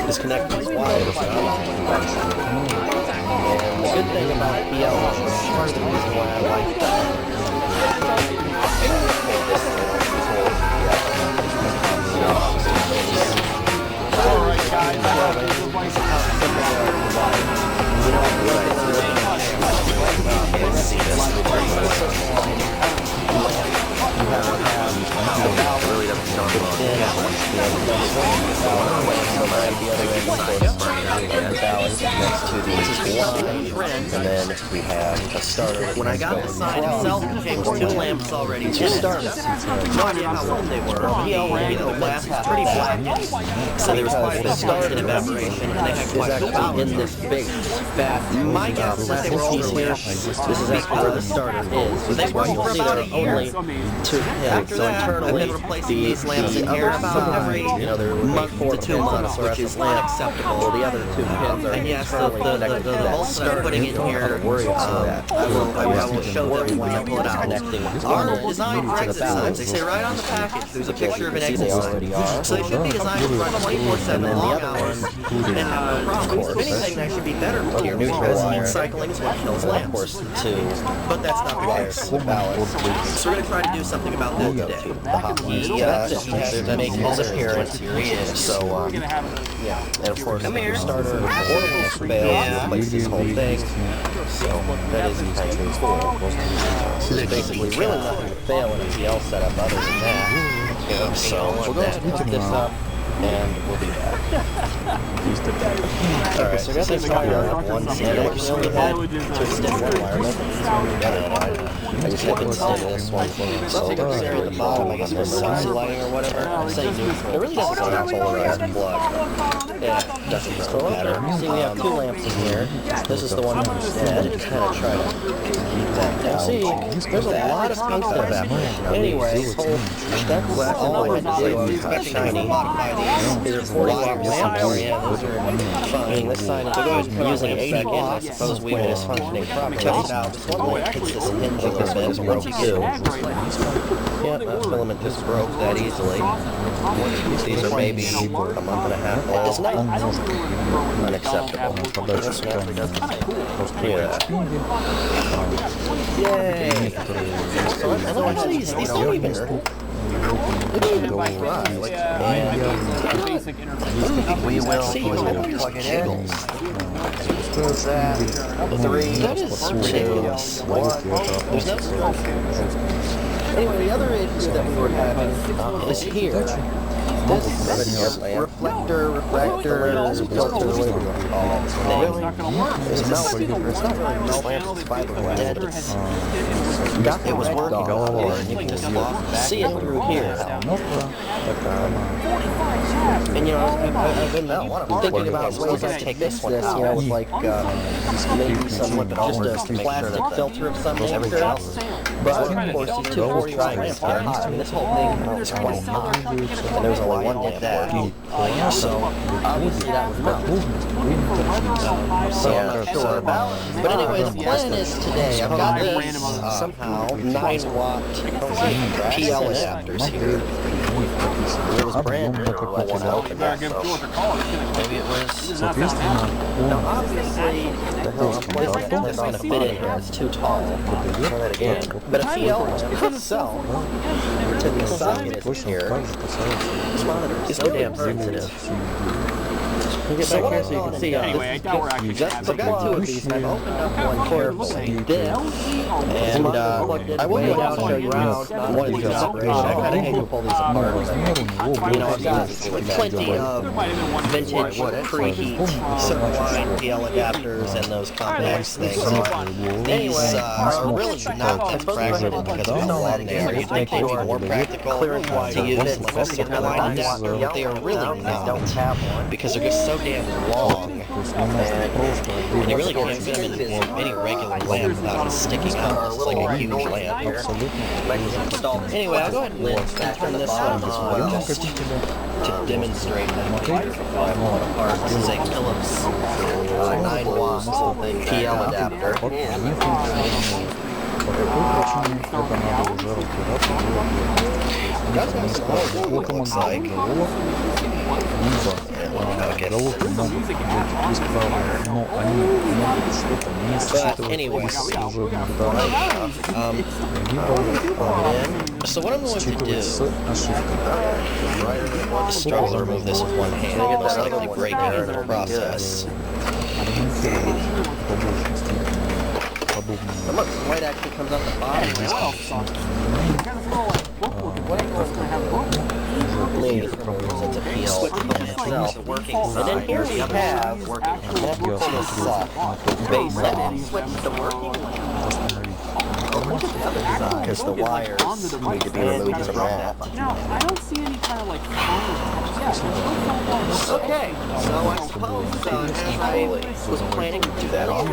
disconnect these wires. And the good thing about PL is part of the reason why I like that. Alright guys, and then we have a starter. When I got the sign itself, it came with 2 lamps already. Two starters. No idea how old they were. The glass was pretty black, so there was quite a bit of dust and evaporation, and they had quite a bit of power. In this big, fat, My guess is that they were older lamps. this is actually where the starter is. So they worked for about a year. Only two pins. After So that, I've internally, been replacing these lamps in the here other about every side, there would be month 4 to 2 pins on months, the which is fluorescent lamp. unacceptable. Well, the other 2 pins are And yes, internally connected to the that bolts that I'm starter. putting You in don't have here, to worry about that. I will show them when I pull it out. Connecting with Are designed for exit signs. They say right on the package, there's a picture of an exit sign. So they should be designed to run 24/7 long hours and have no problems. If anything, that should be better for your because cycling is what kills Of lamps. course, to But that's not the case. the ballast. So we're going to try to do something about that today. He has to make his appearance. Here he is. So, yeah, and of course, your starter almost failed to replace this whole thing. So that is kind of cool. So there's basically really nothing to fail in a PL setup other than that. So we'll go ahead and hook this up, and we'll be back. Alright, so I got this wire on one side. I just only had to extend one wire. I just had to extend this one. So if you can see at the bottom, I guess there's some lighting or whatever. It really doesn't sound polarized plug. Yeah, it doesn't matter. See, we have 2 lamps in here. This is the one instead. Just kind of try to keep that down. See, there's a lot of tungsten evaporation. Anyway, that's all I had to do. It's not shiny. These are 40-watt lamps. Yeah, those are fine. This side is using 80 watts. I suppose we will functioning properly. Check it out. This one hits this hinge a little bit. Once you do, yeah, that filament just broke that easily. These are maybe a month and a half old. It's not unacceptable. This one actually does the same. Yeah. Yay! So actually, these don't even go awry. We will plug it in. What's that? 3. That is ridiculous. 1. There's no stroke. Anyway, the other issue that we were having is here. This reflector, refractor, filter, whatever you want to call it. It's melted. It's not really melted. It's fiberglass. It was working all along. You can just see it through here. And you know, I've been thinking about ways to take this one out. You know, with like maybe some just a plastic filter of some nature. But of course, these 240 lamps are hot. I mean, this whole thing is quite hot. And there's only one like that. So obviously that would melt. So I'm not sure about it. But anyway, the plan is today I've got these somehow 9-watt PL adapters here. It was brand new when I opened that, so maybe it was. Now obviously, the hell is going to fit in here? It's too tall. Try that again. But a PL itself, to the socket is here. This monitor is so damn sensitive. Get back here so you can see anyway, I doubt we're actually I've got 2 of these and I've opened up one carefully. And I will go down and show you around one of these operations. I kind of hate to pull these apart. You know, I've got plenty of vintage preheat circle line PL adapters and those complex things. These are really not that practical because there's no adding there. You think they would be more practical to use like a circle line adapter, but they are really not because they're just so damn long, and you really can't fit them in any regular lamp without it sticking out. It's like a huge lamp here. Anyway, I'll go ahead and turn this one as well, just to demonstrate that before I pull it apart. This is a Philips 9-watt PL adapter. That's what it looks like. It But anyway, so what I'm going to do is struggle to remove this with one hand, most likely breaking it in the process. How much light actually comes out the bottom? Maybe from its appeal in itself. And then here we have base switch the working because the wires need to be removed from that. Now, I don't see any kind of like Okay, so I suppose as I was planning to do that, I'll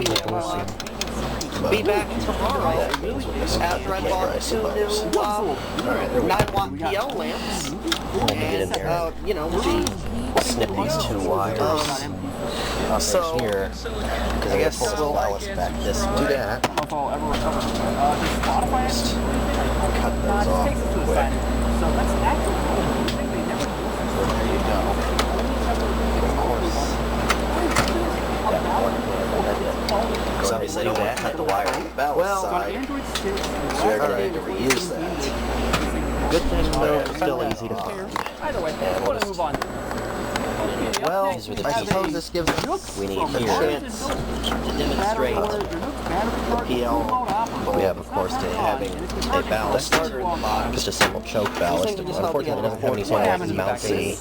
be back tomorrow after I bought 2 new 9-watt PL lamps. And, you know, Snip these 2 wires. So here, because I guess we'll allow us back this way. Do that. Cut those off quick. There you go. Somebody said that, cut the wire on the ballast side. So you're going to need to reuse that. Good thing though, it's still easy to find. Either way, let's move on. Well, I suppose this gives us, we need a chance to demonstrate the PL. We have, of course, to having a ballast, just a simple choke ballast. Unfortunately, it doesn't have any sort of mounty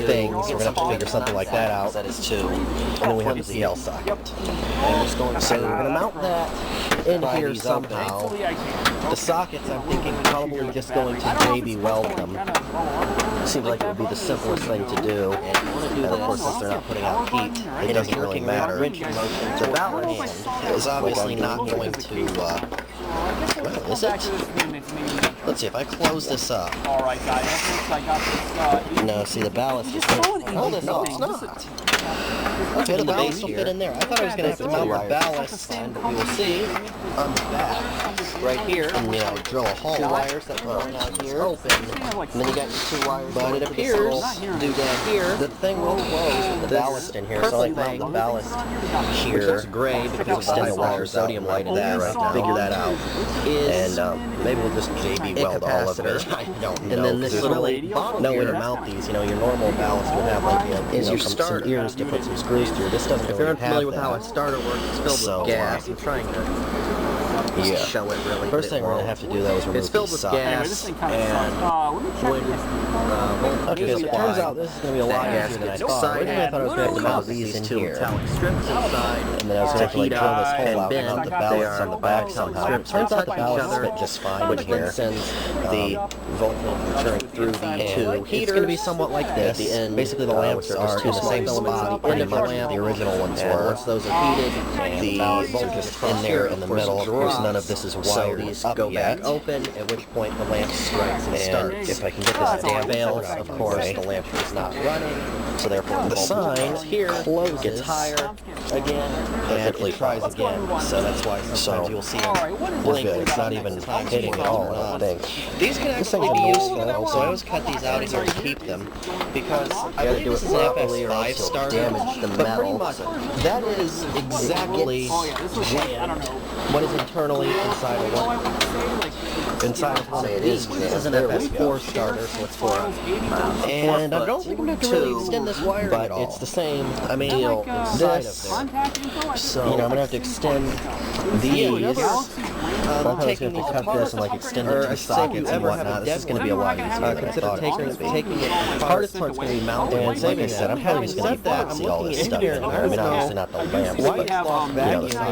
things. We're going to have to figure something like that out. That is 2. And then we have the PL socket. So we're going to mount that in here somehow. The sockets, I'm thinking, probably just going to maybe weld them. Seems like it would be the simplest thing to do. And of course, since they're not putting out heat, it doesn't really matter. The ballast is obviously not going to, well, is it? Let's see, if I close this up. Alright guys, I got this, no, see the ballast is... Oh, no, it's not. Okay, the ballast will fit in there. I thought I was going to have to mount the ballast, and we will see on the back, right here, and, you know, drill a hole. 2 wires that go out here, open, and then you got your 2 wires. But it appears, do down here, the thing will close with the ballast in here, so I mount the ballast here, which looks gray because of the wire sodium light in there right now. Figure that out. And maybe we'll just JB weld all of it. I don't know. And then this little no way to mount these. You know, your normal ballast would have like some ears to put some screws through. This doesn't really have that. If you're unfamiliar with how a starter works, it's filled with gas. I'm trying to show it really. First thing we're going to have to do though is remove these sockets. And when okay, so it turns out this is going to be a lot easier than I thought. Originally I thought I was going to have to mount these in here. And then I was going to have to like drill this hole out and mount the ballast on the back somehow. It turns out the ballast fit just fine in here. Sends the voltage returning through the 2 heaters. It's going to be somewhat like this. Basically the lamps are in the same spot. The end of the lamp, the original ones were. Once those are heated, the voltage in there in the middle. Of course, none of this is wired up go back open, at which point the lamp strikes and starts. If I can get this damn fails, of course, the lamp is not running, so therefore the sign here gets higher again, and it tries again, so that's why sometimes you'll see them blink. It's not even hitting at all, I don't think. These can actually be useful, so I always cut these out here to keep them, because I believe this is an FS5 starter, damage the metal. Pretty much, that is exactly what is internally inside of one. Inside of one of these. This is an FS4 starter, so it's 4 and I don't think I'm going to have to really extend this wire but it's the same, I mean, inside of there. So, you know, I'm going to have to extend these. I'm going to cut this and like extend it to the sockets and whatnot. This is going to be a lot easier than I thought it was going to be. The hardest part's going to be mounting. And like I said, I'm probably just going to see all this stuff in there. I mean, obviously not the lamps, but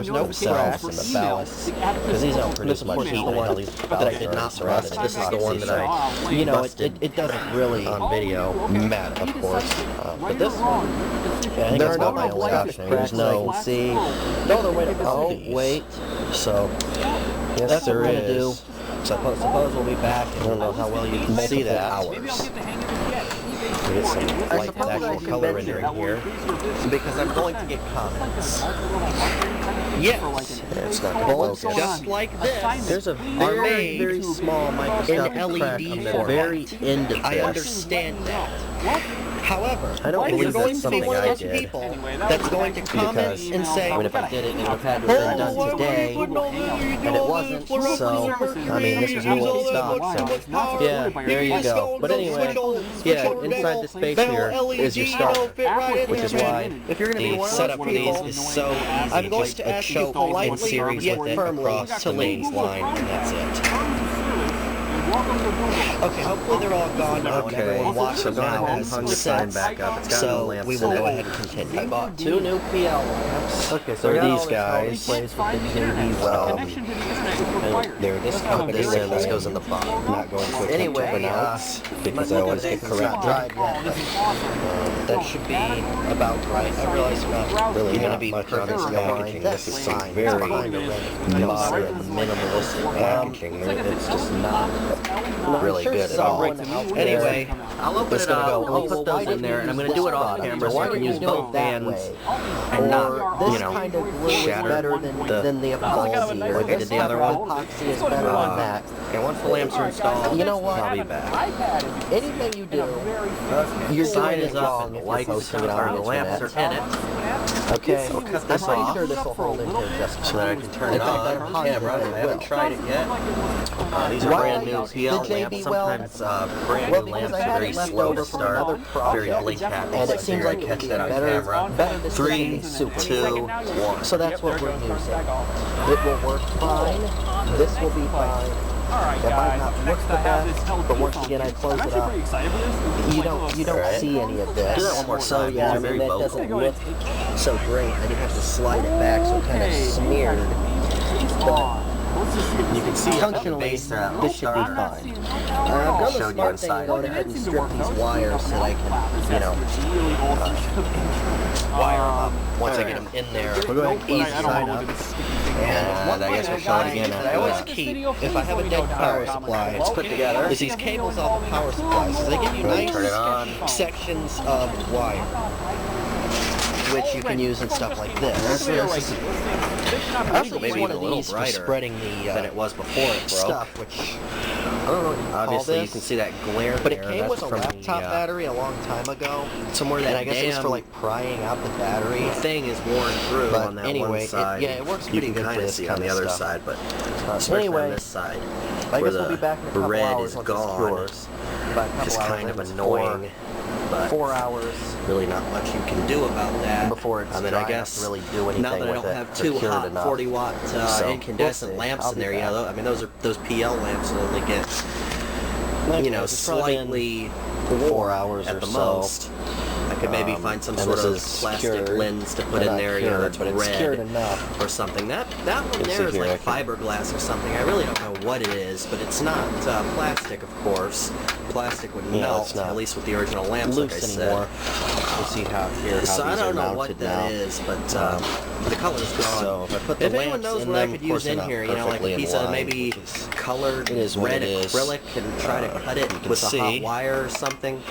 you know, the cells and the ballast. Because these don't produce much heat. And all these that I did not surrounded. This is the one that I, you know, it doesn't really on video matter, of course. But this one, yeah, I think that's about my only option. There's no see. No other way to go. Oh, wait. So, yes, that's what we're going to do. So suppose we'll be back. I don't know how well you can see that. Hours. We get some light actual color rendering here because I'm going to get comments. Yes, it's not going to focus. Just like this. There's a very, very small microscopic crack on the very end of this. I understand that. However, I don't if you're believe going that's to be something one of I those did. people Anyway, that's going to comment Because, and say, I mean, if I did it, it would have had to have been done today, and it wasn't, so, I mean, this was new old stock, so, yeah, there you go. But anyway, yeah, inside the space here is your starter, which is why if you're going to be the one of setup those for these people, is so easy. I'm going Just to a ask you choke politely in series yet with it firmly across to the leave. mains line, and that's it. Okay, hopefully they're all gone now, and Okay, everyone watching so go now ahead and has hung the sign sense. back up. It's got no So lamps we in will it. go ahead and continue. I bought 2 new PL lamps. Okay, so these guys plays with the JD well. They're this company, and this goes in the bottom. Not going quick Anyway, to pronounce because I always get corrected. That should be about right. I realize you're not Really going to not be much on perfect this packaging. This is some fine. very Kind of modern, minimalistic packaging. It's just not really good at all. Anyway, I'll open It's it gonna up, go, I'll put those in there, and I'm going to do it off camera so I can use both hands and not, This you know, kind of glue is shatter better than the epoxy like I did the other one. Epoxy is better than that. Okay, once the lamps are installed, You know what? I'll be back. Anything you do, Your you're sign doing is it up wrong and the if lights you're posting it on are, the the lamps are internet. in it. Okay, I'll cut I'm this pretty off sure this will hold in here just so that I can turn it on camera. I haven't tried it yet. These are Why brand new the PL JB lamps. well? Sometimes brand Well, new because lamps I are had very it left slow over to from start, another very project, blink happy, and so it seems like it catch would be that on better camera. to 3, be super 2, 1. So that's what we're using. It will work fine. This will be fine. Alright, It might guys. not look Next the I have best, this but once again I close it up. pretty excited for this. You don't Alright. see any of this. Do that one more So time. yeah, I These are mean very that vocal. doesn't look so great. I did have to slide it back so it kind of smeared. You can see Functionally, this should be fine. I've done the Showed you smart thing inside. to go ahead and strip these wires so that I can, you know, wire them up. Once I get them in there, we'll go ahead and ease the sign up. and I guess we'll show it again I always after that. keep, if I have a dead power supply, it's put together, is these cables off the power supply. So they give you nice Turn it on. sections of wire, which you can use in stuff like this. I also Maybe use one even of a little these for brighter spreading the than it was before it broke. stuff, which I don't know what you call Obviously, this. you can see that glare But it there. came That's with a from laptop the, battery a long time ago. somewhere that And I guess it was for damn like prying out the battery. thing is worn through But on that anyway, one side. yeah, it works You pretty can good for kind of this see on kind the of other stuff. side, but especially Anyway, on this side, I where guess we'll be back in a the couple red hours is once gone. this cures. About a couple Just hours, kind of I think it's annoying. But 4 hours really not much you can do about that. before it's I mean, dry I enough guess to really do anything now that I with don't it, have or two cured hot enough. 40-watt So, incandescent we'll see. lamps I'll in be there. back. Yeah, I mean those PL lamps will only get Okay, you know it's probably slightly been 4 hours at or the so. most. I could maybe find some and sort this of is plastic cured. lens to put Well, in not there, you know, cured, that's but it's cured red enough. or something. That one You can there see is here, like I can- fiberglass or something. I really don't know what it is, but it's not plastic, of course. Plastic would No, melt, it's not at least with the original lamps, like I loose said. anymore. You see how here how So I these are don't know mounted what now. that is, but the color's gone. So if I put the if anyone lamps knows in what I them, could of course use in they're not here, you know, like perfectly a in piece of line, maybe which is- colored it is what red it is. acrylic and try to cut it you can with a see. hot wire or something.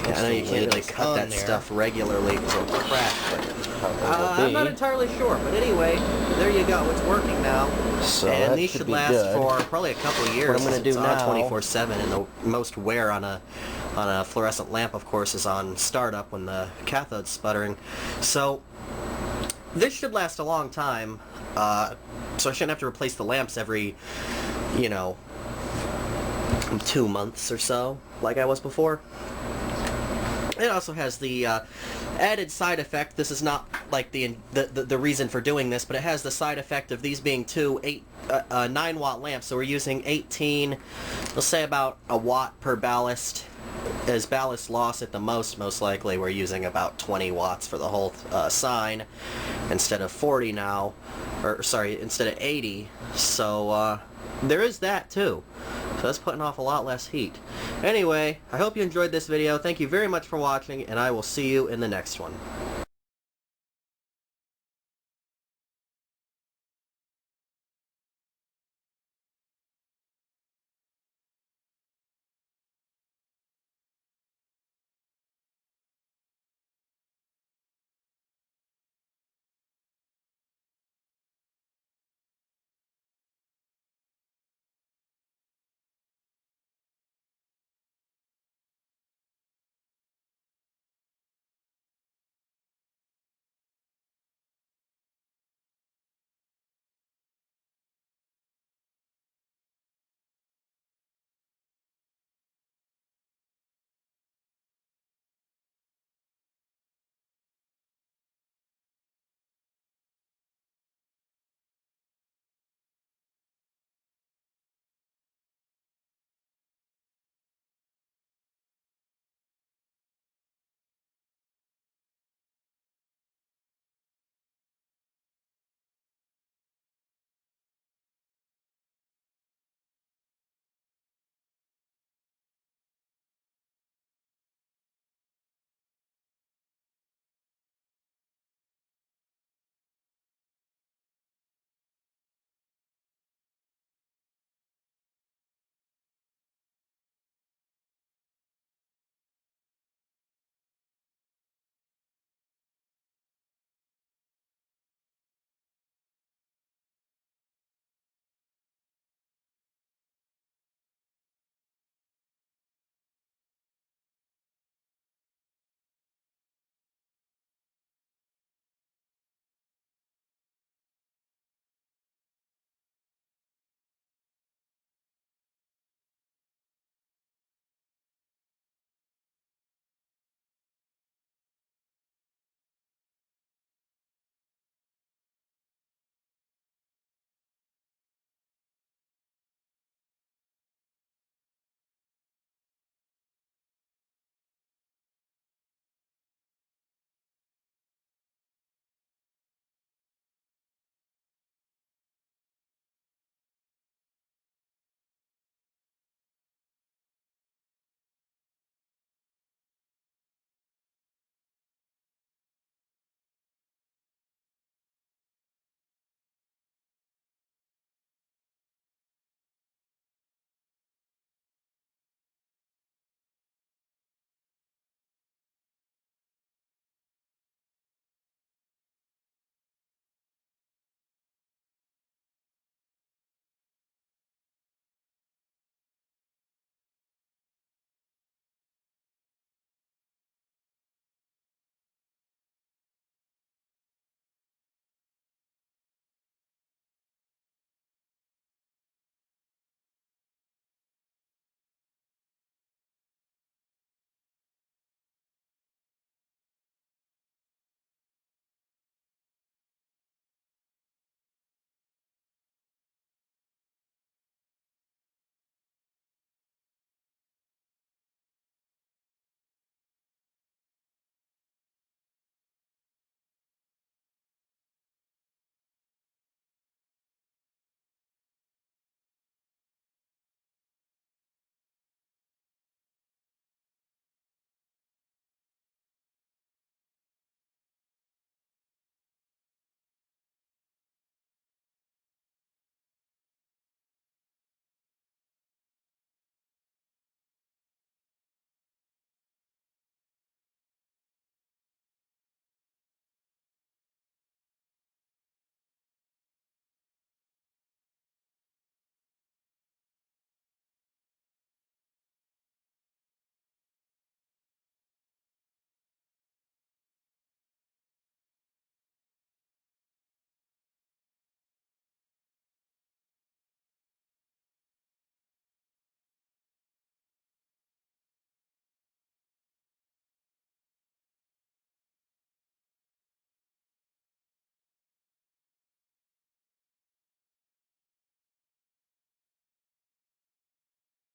I know you the can't lid really is cut on that there. stuff regularly because it'll crack, but How it will I'm not be. entirely sure. But anyway, there you go. It's working now. So and that these should should be last good. for probably a couple of years. What I'm gonna do It's on now- 24/7, and the most wear on a fluorescent lamp, of course, is on startup when the cathode's sputtering. So this should last a long time. So I shouldn't have to replace the lamps every, you know, 2 months or so, like I was before. It also has the added side effect. This is not like the reason for doing this, but it has the side effect of these being two 9-watt lamps. So we're using 18, let's say about a watt per ballast. As ballast loss at the most likely, we're using about 20 watts for the whole sign instead of 40 now, or sorry, instead of 80. So there is that too. So that's putting off a lot less heat. Anyway, I hope you enjoyed this video. Thank you very much for watching, and I will see you in the next one.